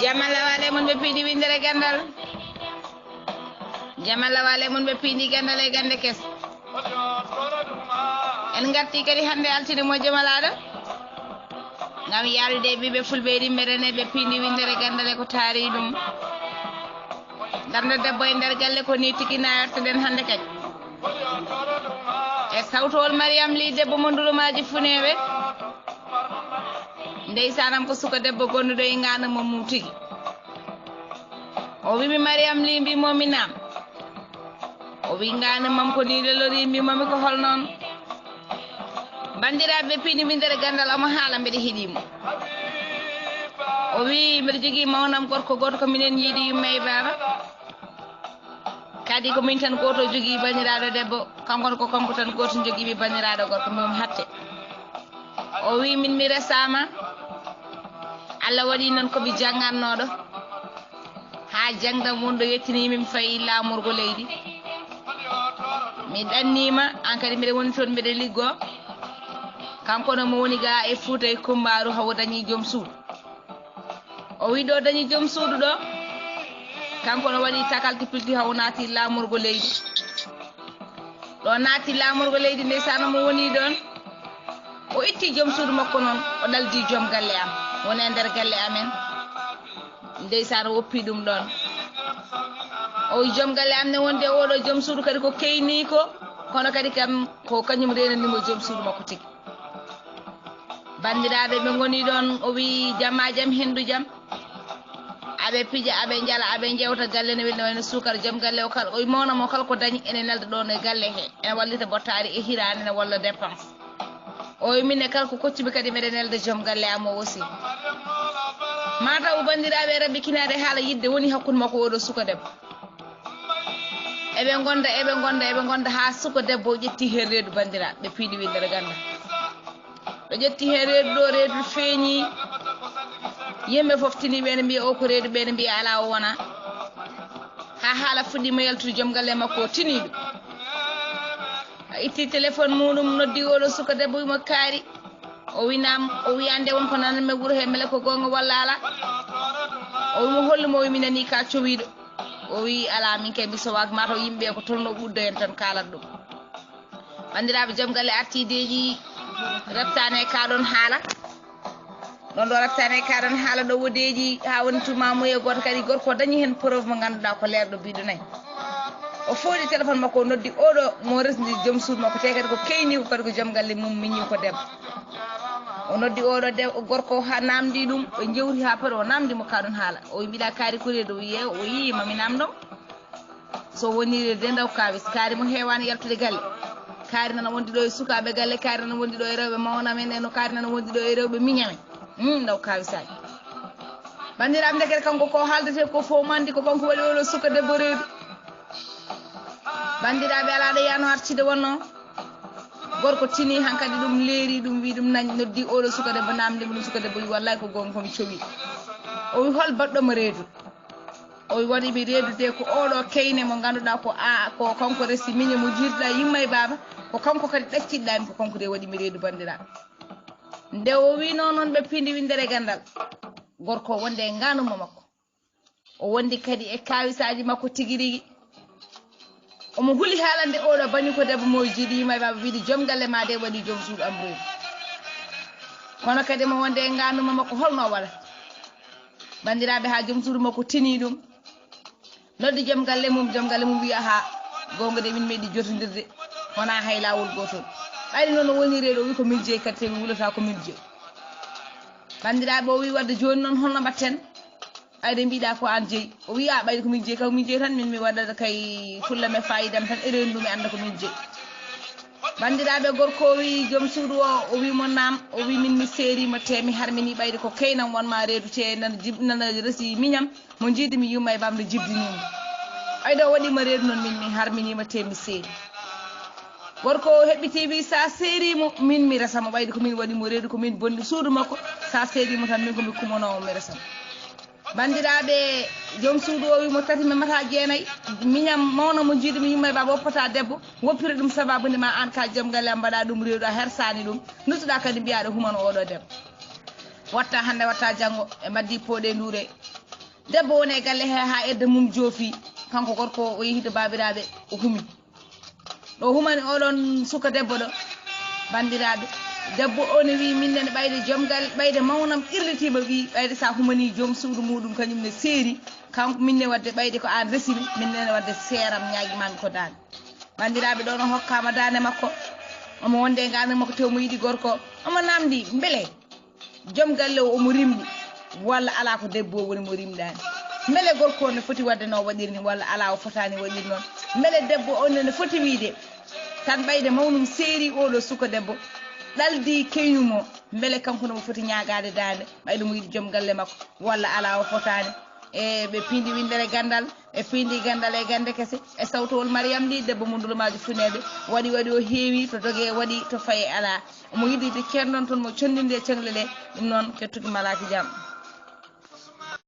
jamala wale mun be pidi windere gandal jamala wale mun be pidi gandal e gande kes en ngatti kadi hande altine mo jamalaado ngam yalde bibe fulbe di merene be pidi windere gandal ko taari dum darde debbo e nder galle ko ni tikina yarteden hande kadi e sawtol Mariam li debbo monduro maaji funewe ndeysanam ko suka debbo gondudo e ngana mo mutigi o wimi Mariam li mbi mominam o wi ngana mam ko ni lelori mbi mami ko hol non bandiraɓe pini mindere gandal amo haala mbeɗe hiɗimo o wi mbeɗa jogui mawnam gorko goto ko minen yiiɗi yumme e baba kadi ko min tan goto jogui bandiraɗo debbo kankon ko kanko tan goto joguiɓe bandiraɗo gorko mimi hatte o wi min mi resama Allah waɗi noon komi jangannoɗo ha jangdam wonɗo yettini min fayi lamurgo leydi mi ɗannima an kadi mbiɗa woni toon mbiɗa liggo kanko no mo woni ga e Fouta e Kumbaru hawo dañi joom suudu o wi ɗo dañi joom suudu ɗo kanko no waɗi takalti pilti hawo naati lamurgo leydi ɗo naati lamurgo leydi ndeysano mo woni ɗon o itti joom suudu makko noon o ɗaldi joom galle am woni e nder galle amen ndeysano woppi ɗum ɗon o joom galle am ne wonde oɗo joom suudu kadi ko keyni ko kono kadi kam ko kañum renanimo joom suudu makko tigi bandiraɓe ɓe goni ɗon o wi jamma jaam hendu jaam aɓe pija aɓe jala aɓe jewta galle ne welno wayno sukara joom galle o kala o mawnamo kala ko dañi ene nelda ɗon e galle he ene wallita bottari e hirani ene walla dépense o wi minne kala ko koccuɓe kadi mbeɗe nelda joom galle am o aussi mataw bandiraɓe rabbi kinade haala yidde woni hakkude makko oɗo suka debbo eɓe gonda ha suka debbo o ƴetti hen reedu bandiraɓe ɓe piiɗi windere ganda ɓe ƴetti hen reedu ɗo reedu feeñi yimɓe foftini ɓe ne mbiya o ko reedu ɓe ne mbiya ala o wona ha haala fuɗɗima yaltude joom galle makko o tini ɗum a itti téléphone muɗum noddi oɗo suka debbo wimo kaari o winam o wi ande wonko nananmi wuuro he beele ko gonga walla ala o wimo holluma o wi mi nani ka cowiɗo o wi ala min kay mi sowaka mataw yimɓe ko tolno ɓuddo en tan kalat ɗum bandiraɓe joom galle artideji reptane kaɗon haala ɗon ɗo reptane kaɗon haala ɗo wodeji ha woni tumamuye goto kadi gorko dañi hen preuve mo ganduɗa ko leerɗo biɗo nayyi o fooɗi téléphone makko o noddi oɗo mo resdi joom suudu makko te kadi ko keyni ko kadi ko joom galle mum miñi ko debbo o noddi oɗo debbo gorko ha namdi ɗum ɓe jewti ha paari o namdimo kaɗon haala o wi mbiɗa kaari koreedo o wiye o yi mami namdom so woni de ndaw kawis kaari mo hewani yaltude galle kaari nana wondi ɗo e sukaɓe galle kaari nana wondi ɗo e rewɓe mawnamen eno kaari nana wondi ɗo e rewɓe miñamen ndaw kawisaji bandiraɓe ndekete kanko ko haaldete ko fo mandi ko kanko waɗi oɗo suka debbo reedu bandiraɓe alaɗa yano artide wonno gorko tini hankadi ɗum leeri ɗum wi ɗum nañ noddi oɗo suka debbo namdimo ɗum suka debbo wi wallahi ko gonga komi cowi o wi hol baɗɗomo reedu o wi waɗimi reedude ko oɗo keyne mo ganduɗa ko ko kanko resi miñe mo jirɗa yimma e baba ko kanko kadi ɗacciɗɗami ko kanko de waɗimi reedu bandiraɓe nde o wi noon ɓe pindi windere gandal gorko wonde e nganumo makko o wondi kadi e kawisaji makko tigui rigui omo huuli haalande oɗo bañi ko debbo mo jiiɗi yimma e baba wiide joom galle ma de waɗi joom suudu am reedu kono kadi mo wonde e nganumo makko holno waɗata bandiraɓe ha joom suudu makko tini ɗum noddi joom galle mum wiya ha gonga de min meeɗi jotodirde wona hay lawol gotol ɓayri noon o woni reedu o wi ko min jeeyi kadi te mi wulata ko min jeeyi bandiraɓe o wi wadde joni noon holno mbatten ɓayde mbiɗa ko an jeeyi o wi a ɓayde komin jeeyi komin jeeyi tan min mi waɗata kay fullame fayidam tan e rendu mi anda komin jeeyi bandiraɓe gorko o wi joom suudu o wimo nam o wi min mi seerima te mi harmini ɓayde ko keynam wonma reedu te nana resi miñam mo jiidimi yumma e bamde jibdinimo ɓayde o waɗima reedu noon min mi harminima te mi seeri gorko o heɓɓiti wi sa seerimo min mi resamo ɓayde komin waɗimo reedu komin bondi suudu makko sa seerimo tan min komi kumanowo mi resamo bandiraɓe joom suudu o wimo tati mi mata jeenayyi miñam mawna mo jiiɗimi yumma e baba woppata debbo woppira ɗum sababude ma an ka joom galle am mbaɗa ɗum reedu a hersani ɗum nuttuɗa kadi mbiyaɗo humano oɗo debbo watta hande watta janggo e maddi pooɗe ndure debbo woni e galle he ha edda mum joofi kanko gorko o yehi to babiraɓe o humi ɗo humani oɗon suka debbo ɗo bandiraɓe debbo o ne wi minnene ɓayde joom galle ɓayde mawnam irlitiɓe wi ɓayde sa humani joom suudu muɗum kañum ne seeri kanko minne wadde ɓayde ko an resimi minnene wadde seeram ñaguimami ko dande bandiraɓe ɗo no hokkama dande makko omo wonde e gande makko tew mo yiɗi gorko omo namdi beele joom galle o omo rimɗi walla ala ko debbo woni mo rimɗani beele gorko o ne foti wadde no waɗiri ni walla ala o fotani waɗiri noon beele debbo on ne foti wiide tan ɓayde mawnum seeri oɗo suka debbo ɗaldi keynumo beele kanko nomo foti ñagade dande ɓayde mo yiɗi joom galle makko walla ala o fotani e ɓe pindi windere gandal e pindi gandal e gande kese e sawtowol Mariame ndi debbo mum ndulumaji funede waɗi o heewi to dogue waɗi to faye ala omo yiɗide ceernon toon mo condinde cengle ɗe ɗum noon kettuki malaki jaam